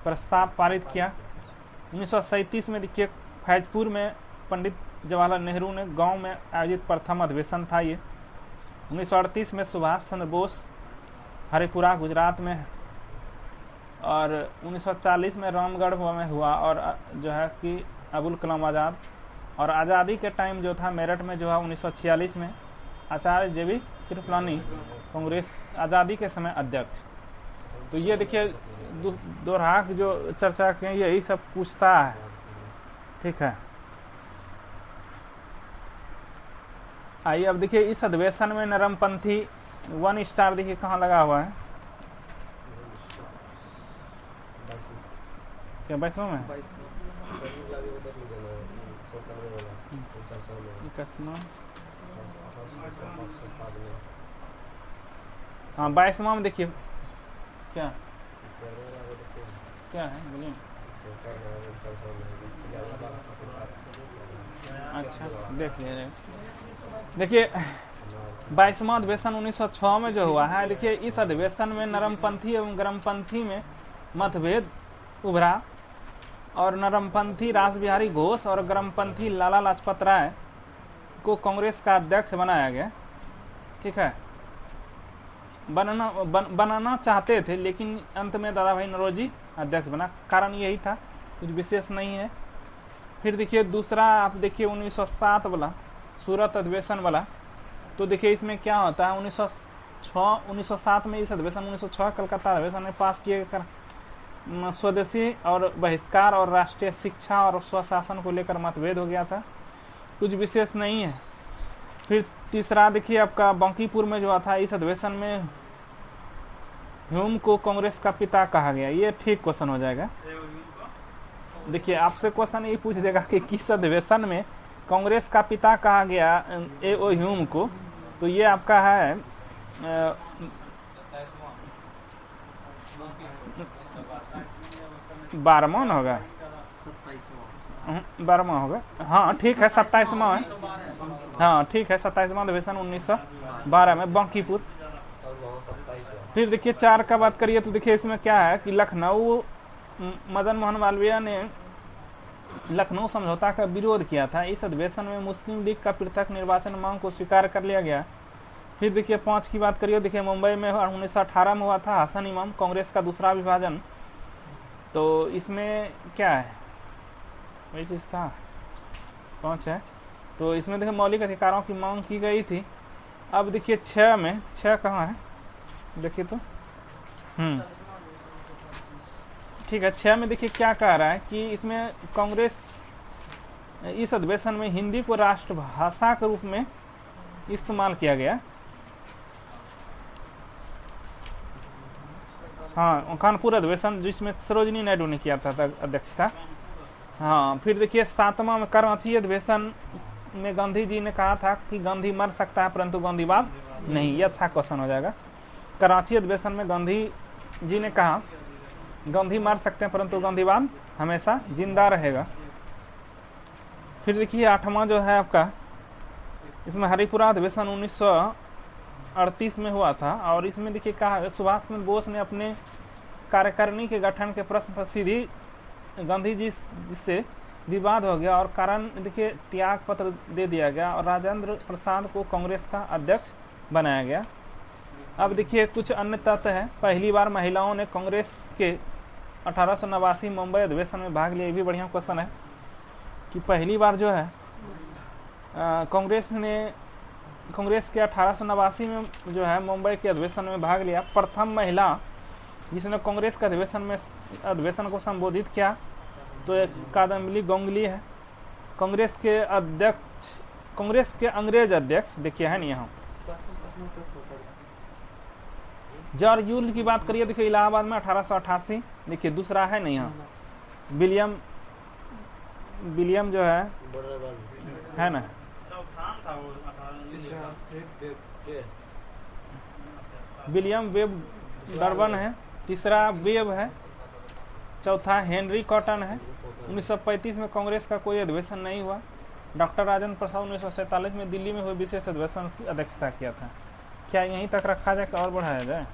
प्रस्ताव पारित किया। 1937 में देखिए फैजपुर में पंडित जवाहरलाल नेहरू ने गांव में आयोजित प्रथम अधिवेशन था ये। 1938 में सुभाष चंद्र बोस हरिपुरा गुजरात में, और 1940 में रामगढ़ में हुआ और जो है कि अबुल कलाम आज़ाद। और आज़ादी के टाइम जो था मेरठ में जो है 1946 में आचार्य JB कृपलानी, कांग्रेस आज़ादी के समय अध्यक्ष। तो ये देखिए दोहरा जो चर्चा के यही सब पूछता है, ठीक है। आइए अब देखिए इस अधिवेशन में नरमपंथी 1 स्टार देखिए कहाँ लगा हुआ है, क्या 22वां में? हाँ 22वां में देखिए क्या क्या है, बोलिए। अच्छा देख लीजिए, देखिए 22वां अधिवेशन 1906 में जो हुआ है, देखिए इस अधिवेशन में नरमपंथी एवं गरमपंथी में मतभेद उभरा और नरमपंथी रासबिहारी घोष और गरमपंथी लाला लाजपत राय को कांग्रेस का अध्यक्ष बनाया गया, ठीक है। बनाना चाहते थे लेकिन अंत में दादा भाई नौरोजी अध्यक्ष बना, कारण यही था, कुछ विशेष नहीं है। फिर देखिए दूसरा आप देखिए 1907 वाला सूरत अधिवेशन वाला, तो देखिए इसमें क्या होता है, 1907 में इस अधिवेशन 1906 कलकत्ता अधिवेशन में पास किए गए स्वदेशी और बहिष्कार और राष्ट्रीय शिक्षा और स्वशासन को लेकर मतभेद हो गया था, कुछ विशेष नहीं है। फिर तीसरा देखिए आपका बांकीपुर में जो था, इस अधिवेशन में ह्यूम को कांग्रेस का पिता कहा गया, ये ठीक क्वेश्चन हो जाएगा। देखिए आपसे क्वेश्चन ये पूछ देगा कि किस अधिवेशन में कांग्रेस का पिता कहा गया A.O. ह्यूम को, तो ये आपका है 12वां होगा, 12वां होगा, हाँ ठीक है 27वां है, हाँ ठीक है 27वां अधिवेशन 1912 में बांकीपुर। फिर देखिए 4 का बात करिए तो देखिए इसमें क्या है कि लखनऊ मदन मोहन मालवीय ने लखनऊ समझौता का विरोध किया था। इस अधिवेशन में मुस्लिम लीग का पृथक निर्वाचन मांग को स्वीकार कर लिया गया। फिर देखिए 5 की बात करिए, देखिए मुंबई में 1918 में हुआ था हसन इमाम, कांग्रेस का दूसरा विभाजन। तो इसमें क्या है, वही चीज़ था 5 है, तो इसमें देखिए मौलिक अधिकारों की मांग की गई थी। अब देखिए 6 में, 6 कहाँ है देखिए तो ठीक है, 6 में देखिए क्या कह रहा है कि इसमें कांग्रेस इस अधिवेशन में हिंदी को राष्ट्रभाषा के रूप में इस्तेमाल किया गया। हाँ कानपुर अधिवेशन जिसमें सरोजिनी नायडू ने किया था अध्यक्षता। हाँ फिर देखिए 7वां में कराची अधिवेशन में गांधी जी ने कहा था कि गांधी मर सकता है परंतु गांधीवाद नहीं, ये अच्छा क्वेश्चन हो जाएगा। कराची अधिवेशन में गांधी जी ने कहा गांधी मर सकते हैं परंतु गांधीवाद हमेशा जिंदा रहेगा। फिर देखिए 8वां जो है आपका, इसमें हरिपुरा अधिवेशन 1938 में हुआ था और इसमें देखिए कहा सुभाष चंद्र बोस ने अपने कार्यकारिणी के गठन के प्रश्न पर सीधी गांधी जी से विवाद हो गया और कारण देखिए त्याग पत्र दे दिया गया और राजेंद्र प्रसाद को कांग्रेस का अध्यक्ष बनाया गया। अब देखिए कुछ अन्य तथ्य है। पहली बार महिलाओं ने कांग्रेस के 1889 मुंबई अधिवेशन में भाग लिया। ये भी बढ़िया क्वेश्चन है कि पहली बार जो है कांग्रेस के 1889 में जो है मुंबई के अधिवेशन में भाग लिया। प्रथम महिला जिसने कांग्रेस के अधिवेशन को संबोधित किया तो एक कादम्बिनी गांगुली है। कांग्रेस के अंग्रेज अध्यक्ष देखिए है नहीं यहाँ। जॉर्ज यूल की बात करिए, देखिए इलाहाबाद में 1888, देखिए दूसरा है नहीं यहाँ। विलियम जो है ना, विलियम वेब डर्बन है, तीसरा वेब है, चौथा हेनरी कॉटन है। 1935 में कांग्रेस का कोई अधिवेशन नहीं हुआ। डॉक्टर राजेंद्र प्रसाद 1947 में दिल्ली में हुए विशेष अधिवेशन की अध्यक्षता किया था। क्या यहीं तक रखा जाए और बढ़ाया जाए?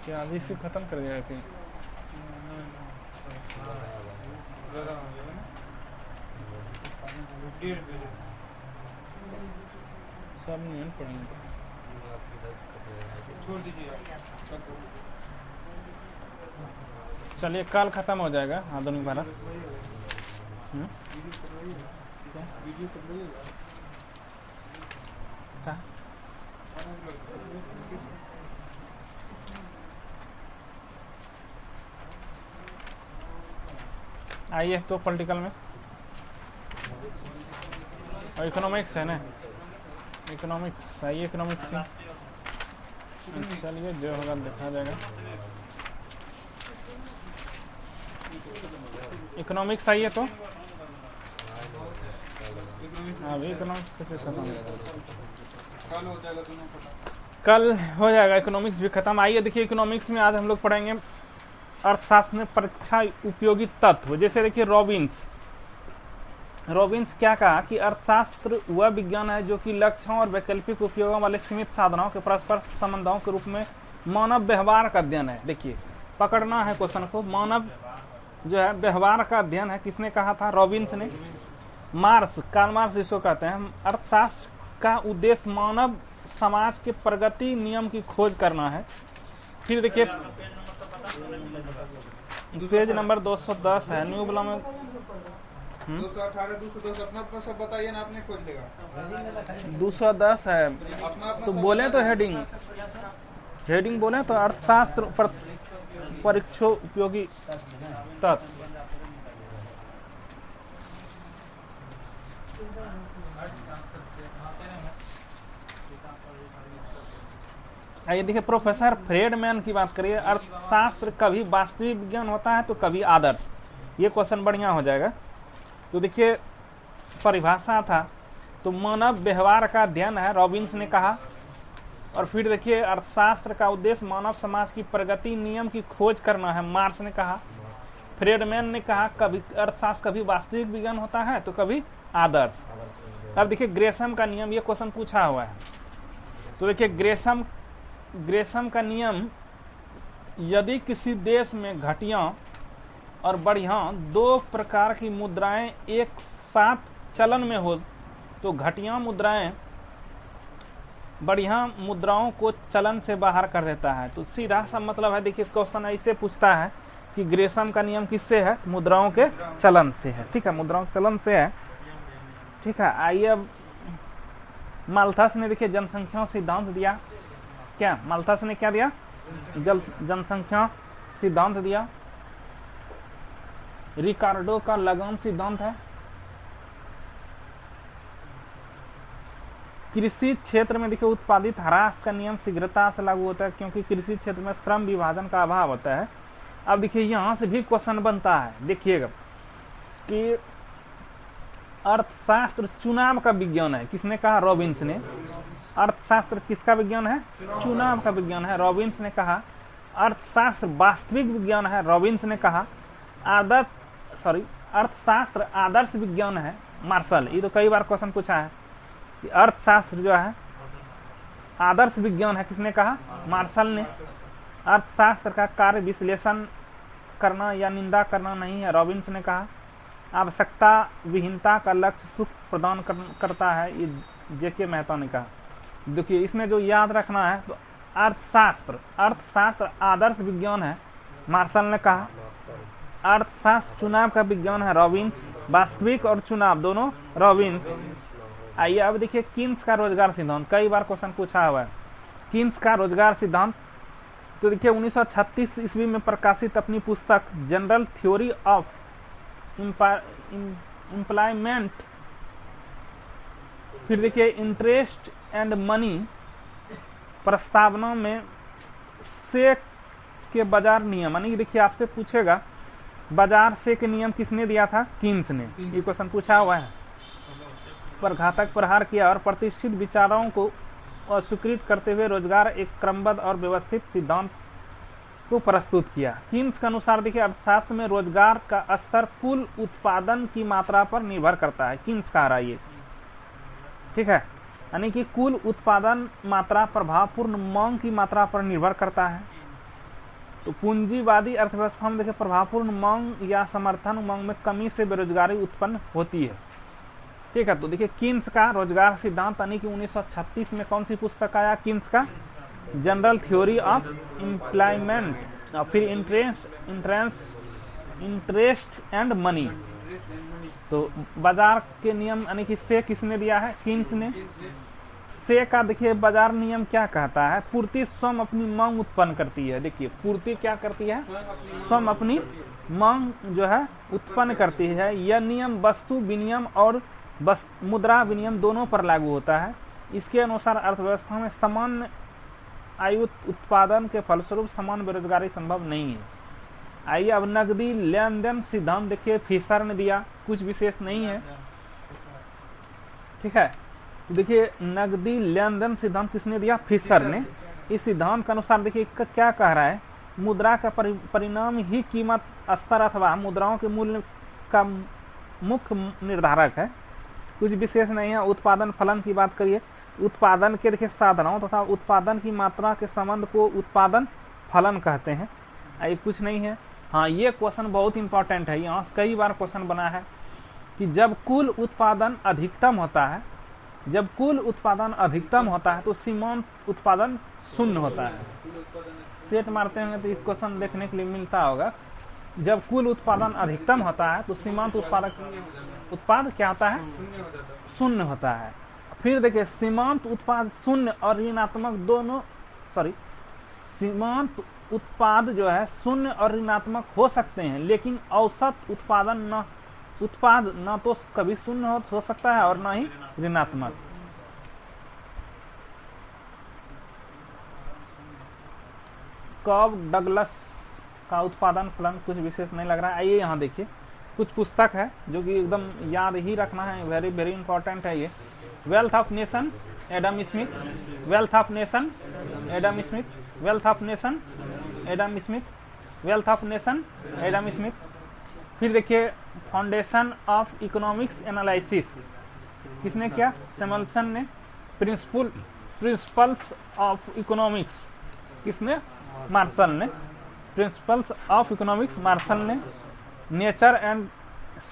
क्या अभी से खत्म कर दिया कि सब नहीं पढ़ेंगे, छोड़ दीजिए। चलिए कल खत्म हो जाएगा आधुनिक भारत। आइए तो पॉलिटिकल में और इकोनॉमिक्स है ना, इकोनॉमिक्स आइए, इकोनॉमिक्स चलिए जो होगा देखा जाएगा। इकोनॉमिक्स आइए तो अभी इकोनॉमिक्स कैसे खत्म कल हो जाएगा, इकोनॉमिक्स भी खत्म। आइए देखिए इकोनॉमिक्स में आज हम लोग पढ़ेंगे अर्थशास्त्र में परीक्षा उपयोगी तत्व। जैसे देखिए रॉबिन्स क्या कहा कि अर्थशास्त्र वह विज्ञान है जो कि लक्ष्यों और वैकल्पिक उपयोगों वाले सीमित साधनों के परस्पर संबंधों के रूप में मानव व्यवहार का अध्ययन है। देखिए पकड़ना है क्वेश्चन को, मानव जो है व्यवहार का अध्ययन है। किसने कहा था? रॉबिन्स ने। कार्ल मार्क्स जिसको कहते हैं। अर्थशास्त्र का उद्देश्य मानव समाज के प्रगति नियम की खोज करना है। फिर देखिए पेज नंबर 210 है, न्यू ब्लॉम में 218 210 अपना सब बताइए ना, आपने खोज लेगा। 210 है तो बोले तो हेडिंग बोले तो अर्थशास्त्र पर परीक्षा उपयोगी तत्व। आइए देखिए प्रोफेसर फ्रेडमैन की बात करिए। अर्थशास्त्र कभी वास्तविक विज्ञान होता है तो कभी आदर्श। ये क्वेश्चन बढ़िया हो जाएगा। तो देखिए परिभाषा था तो मानव व्यवहार का अध्ययन है, रॉबिन्स ने कहा। और फिर देखिए अर्थशास्त्र का उद्देश्य मानव समाज की प्रगति नियम की खोज करना है, मार्क्स ने कहा। फ्रेडमैन ने कहा कभी अर्थशास्त्र कभी वास्तविक विज्ञान होता है तो कभी आदर्श। अब देखिए ग्रेसम का नियम, ये क्वेश्चन पूछा हुआ है। तो देखिए ग्रेसम का नियम, यदि किसी देश में घटिया और बढ़िया दो प्रकार की मुद्राएं एक साथ चलन में हो तो घटिया मुद्राएं बढ़िया मुद्राओं को चलन से बाहर कर देता है। तो सीधा सा मतलब है, देखिए क्वेश्चन ऐसे पूछता है कि ग्रेसम का नियम किससे है? मुद्राओं के चलन से है। ठीक है, मुद्राओं के चलन से है। ठीक है, आइए अब माल्थस ने देखिए जनसंख्या सिद्धांत दिया। क्या माल्थस ने क्या दिया? जनसंख्या सिद्धांत दिया। रिकार्डो का लगान सिद्धांत है। कृषि क्षेत्र में देखिए उत्पादित ह्रास का नियम शीघ्रता से लागू होता है क्योंकि कृषि क्षेत्र में श्रम विभाजन का अभाव होता है। अब देखिए यहां से भी क्वेश्चन बनता है, देखिएगा कि अर्थशास्त्र चुनाव का विज्ञान है। किसने कहा? रॉबिन्स ने। अर्थशास्त्र किसका विज्ञान है? चुनाव का विज्ञान है, रॉबिन्स ने कहा। अर्थशास्त्र वास्तविक विज्ञान है, रॉबिन्स ने कहा। अर्थशास्त्र आदर्श विज्ञान है मार्शल, ये तो कई बार क्वेश्चन पूछा है कि अर्थशास्त्र जो है आदर्श विज्ञान है, किसने कहा? मार्शल ने। अर्थशास्त्र का कार्य विश्लेषण करना या निंदा करना नहीं है, रॉबिन्स ने कहा। आवश्यकता विहीनता का लक्ष्य सुख प्रदान करता है, ये जेके मेहता ने कहा। देखिए इसमें जो याद रखना है तो अर्थशास्त्र आदर्श विज्ञान है, मार्शल ने कहा। अर्थशास्त्र चुनाव का विज्ञान है, रॉबिन्स। वास्तविक और चुनाव दोनों, रॉबिन्स। आइए अब देखिए कीन्स का रोजगार सिद्धांत, कई बार क्वेश्चन पूछा हुआ है। कीन्स का रोजगार सिद्धांत तो देखिए 1936 ईस्वी में प्रकाशित अपनी पुस्तक जनरल थ्योरी ऑफ एम्प्लॉयमेंट, फिर देखिए इंटरेस्ट एंड मनी प्रस्तावना में से के बाजार नियम, यानी देखिए आपसे पूछेगा बाजार से के नियम किसने दिया था? कीन्स ने, ये क्वेश्चन पूछा हुआ है। पर घातक प्रहार किया और प्रतिष्ठित विचारों को अस्वीकृत करते हुए रोजगार एक क्रमबद्ध और व्यवस्थित सिद्धांत को प्रस्तुत किया। कीन्स के अनुसार देखिए अर्थशास्त्र में रोजगार का स्तर कुल उत्पादन की मात्रा पर निर्भर करता है, कीन्स कह रहा है ये, ठीक है। यानी कि कुल उत्पादन मात्रा प्रभावपूर्ण मांग की मात्रा पर निर्भर करता है। तो पूंजीवादी अर्थव्यवस्था में देखिए प्रभावपूर्ण मांग या समर्थन मांग में कमी से बेरोजगारी उत्पन्न होती है, ठीक है। तो देखिए कीन्स का रोजगार सिद्धांत यानी कि 1936 में कौन सी पुस्तक आया? कीन्स का जनरल थ्योरी ऑफ एम्प्लॉयमेंट और फिर इंटरेस्ट एंड मनी। तो बाजार के नियम यानी कि से किसने दिया है? कीन्स ने। से का देखिए बाजार नियम क्या कहता है? पूर्ति स्वयं अपनी मांग उत्पन्न करती है। देखिए पूर्ति क्या करती है? स्वयं अपनी मांग जो है उत्पन्न करती है। यह नियम वस्तु विनिमय और मुद्रा विनिमय दोनों पर लागू होता है। इसके अनुसार अर्थव्यवस्था में समान आयु उत्पादन के फलस्वरूप समान बेरोजगारी संभव नहीं है। आइए अब नकदी लेन देन सिद्धांत देखिए फिशर ने दिया, कुछ विशेष नहीं है, ठीक है। देखिए नकदी लेन देन सिद्धांत किसने दिया? फिशर ने। इस सिद्धांत के अनुसार देखिए क्या कह रहा है? मुद्रा का परिणाम ही कीमत स्तर अथवा मुद्राओं के मूल्य का मुख्य निर्धारक है, कुछ विशेष नहीं है। उत्पादन फलन की बात करिए, उत्पादन के देखिए साधनों तथा उत्पादन की मात्रा के संबंध को उत्पादन फलन कहते हैं। ये कुछ नहीं है। हाँ, ये क्वेश्चन बहुत इंपॉर्टेंट है, यहाँ कई बार क्वेश्चन बना है कि जब कुल उत्पादन अधिकतम होता है, जब कुल उत्पादन अधिकतम होता है तो सीमांत उत्पादन शून्य होता है। सेट मारते हैं तो इस क्वेश्चन देखने के लिए मिलता होगा। जब कुल उत्पादन अधिकतम होता है तो सीमांत उत्पाद क्या होता है? शून्य होता है। फिर देखिए सीमांत उत्पाद शून्य और ऋणात्मक दोनों, सीमांत उत्पाद जो है शून्य और ऋणात्मक हो सकते हैं, लेकिन औसत उत्पाद न तो कभी शून्य हो सकता है और न ही ऋणात्मक। कब डगलस का उत्पादन फलन कुछ विशेष नहीं लग रहा है। आइए यहाँ देखिए कुछ पुस्तक है जो कि एकदम याद ही रखना है, वेरी वेरी इंपॉर्टेंट है ये। Wealth of nation Adam Smith, wealth of nation Adam Smith, wealth of nation Adam Smith, wealth of nation Adam Smith. फिर देखिए फाउंडेशन ऑफ इकोनॉमिक्स एनालिसिस किसने किया? सैमुअल्सन ने। प्रिंसिपल्स ऑफ इकोनॉमिक्स किसने? Martial ने। Principles of economics martial ने। Nature and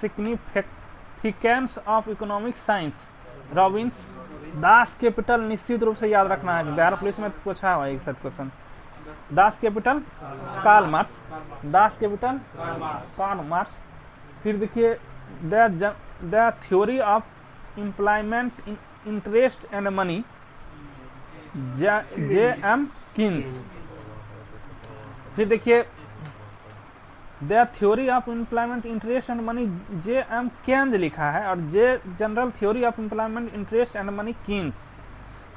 significance of economic science Robins. Das Kapital निश्चित रूप से याद रखना है, बिहार पुलिस में पूछा हुआ है एक साथ question. Das Kapital Karl Marx, Das Kapital Karl Marx. फिर देखिए the theory of employment interest and money J.M. Keynes. फिर देखिए the theory of employment interest and money J.M. Keynes लिखा है और general theory of employment interest and money Keynes.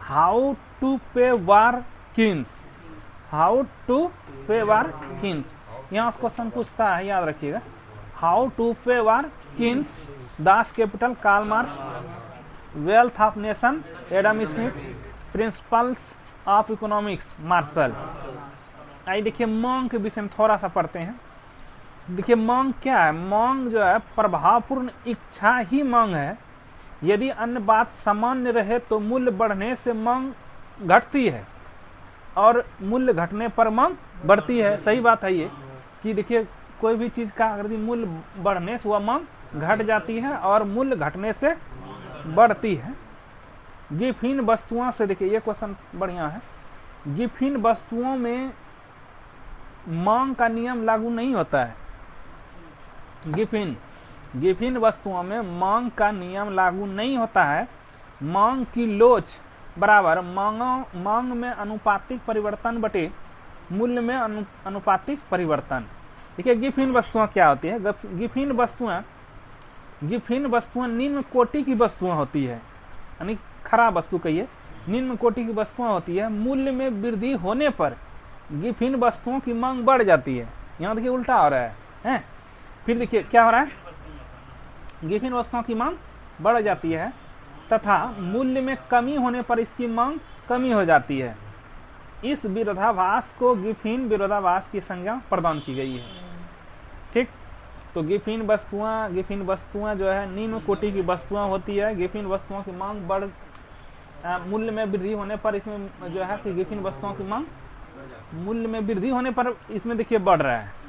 How to pay war Keynes, how to pay war Keynes. यहाँ question पूछता है, याद रखिएगा। How to pay war Keynes, Das Kapital Karl Marx, wealth of nation Adam Smith, principles of economics Marshall. आइए देखिए मांग के विषय में थोड़ा सा पढ़ते हैं। देखिए मांग क्या है, मांग जो है प्रभावपूर्ण इच्छा ही मांग है। यदि अन्य बात सामान्य रहे तो मूल्य बढ़ने से मांग घटती है और मूल्य घटने पर मांग बढ़ती है। सही बात है ये कि देखिए कोई भी चीज का अगर मूल्य बढ़ने से वह मांग घट जाती है और मूल्य घटने से बढ़ती है। गिफ्ट वस्तुओं से, देखिए ये क्वेश्चन बढ़िया है, गिफ्ट वस्तुओं में मांग का नियम लागू नहीं होता है। गिफ्ट वस्तुओं में मांग का नियम लागू नहीं होता है। मांग की लोच बराबर मांग में अनुपातिक परिवर्तन बटे मूल्य में अनुपातिक परिवर्तन। देखिए गिफ्ट वस्तुएं क्या होती है, गिफ्ट वस्तुएं निम्न कोटि की वस्तुएं होती है, यानी खराब वस्तु कहिए, निम्न कोटि की वस्तुएं होती है। मूल्य में वृद्धि होने पर गिफ्ट वस्तुओं की मांग बढ़ जाती है। यहाँ देखिए उल्टा हो रहा है। फिर देखिए क्या हो रहा है, गिफ्ट वस्तुओं की मांग बढ़ जाती है तथा मूल्य में कमी होने पर इसकी मांग कमी हो जाती है। इस विरोधाभास को गिफ्ट विरोधाभास की संज्ञा प्रदान की गई है। ठीक, तो गिफ्ट वस्तुएं जो है निम्न कोटि की वस्तुएं होती है। गिफ्ट वस्तुओं की मांग मूल्य में वृद्धि होने पर इसमें जो है कि गिफ्ट वस्तुओं की मांग मूल्य में वृद्धि होने पर इसमें देखिए बढ़ रहा है।